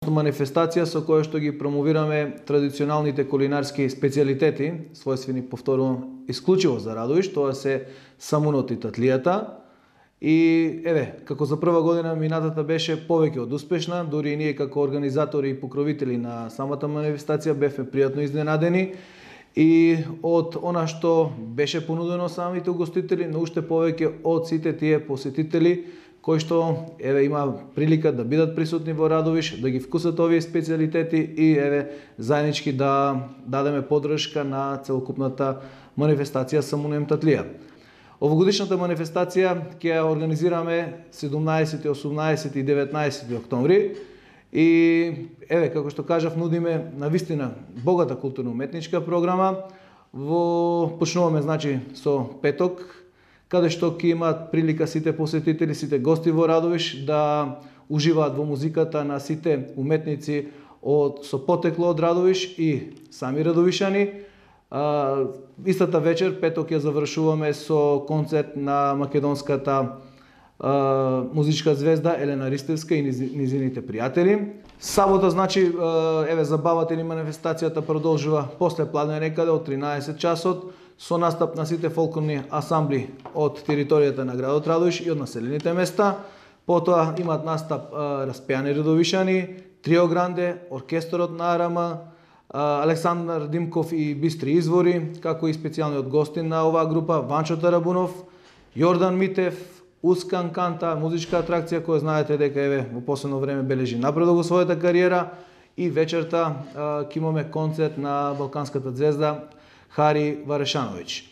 Манифестација со која што ги промовираме традиционалните кулинарски специјалитети, својствени повторно исклучиво за Радовиш, тоа се самунот и татлијата. И еве, како за прва година минатата беше повеќе од успешна, дури и ние како организатори и покровители на самата манифестација бевме пријатно изненадени и од она што беше понудено самите угостители, но уште повеќе од сите тие посетители кои што еве има прилика да бидат присутни во Радовиш, да ги вкусат овие специјалитети и еве заеднички да дадеме поддршка на целокупната манифестација Самун Татлија. Овогодишната манифестација ќе ја организираме 17, 18 и 19 октомври и еве како што кажав нудиме навистина богата културно-уметничка програма. Почнуваме значи со петок, каде што ќе имаат прилика сите посетители, сите гости во Радовиш да уживаат во музиката на сите уметници со потекло од Радовиш и сами радовишани. Истата вечер, петок, ја завршуваме со концерт на македонската музичка звезда Елена Ристевска и низините пријатели. Сабота, значи, еве забавата или манифестацијата продолжува после пладне некаде од 13 часот со настап на сите фолклорни асамбли од територијата на градот Радовиш и од населените места. Потоа имаат настап распеани радовишани, Трио Гранде, оркесторот на АРМ, Александар Димков и Бистри извори, како и специјалниот гостин на оваа група Ванчо Тарабунов, Јордан Митев, Ускан Канта, музичка атракција која знаете дека еве во последно време бележи напредок во својата кариера, и вечерта ќе имаме концерт на балканската звезда Хари Варешановиќ.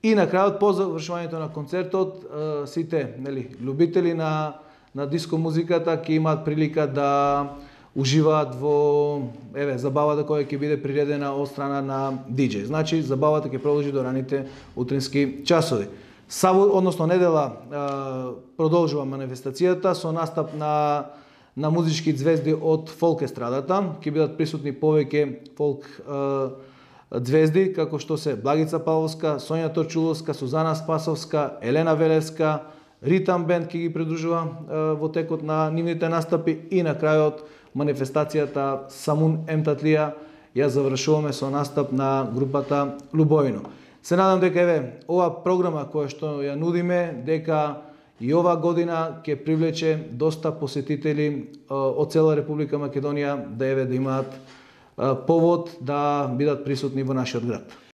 И на крајот, по завршувањето на концертот, сите љубители на диско музиката ќе имаат прилика да уживаат во забавата која ќе биде приредена од страна на диџеј. Значи, забавата ќе продолжи до раните утрински часови. Недела продолжува манифестацијата со настап на музички звезди од фолк естрадата. Ќе бидат присутни повеќе фолк звезди, како што се Благица Павловска, Сонја Торчуловска, Сузана Спасовска, Елена Велевска, Ритам бенд ќе ги придружува во текот на нивните настапи и на крајот манифестацијата Самун Татлија ја завршуваме со настап на групата Лубовино. Се надам дека ова програма која што ја нудиме, дека и ова година ќе привлече доста посетители од цела Република Македонија да имаат повод да бидат присутни во нашиот град.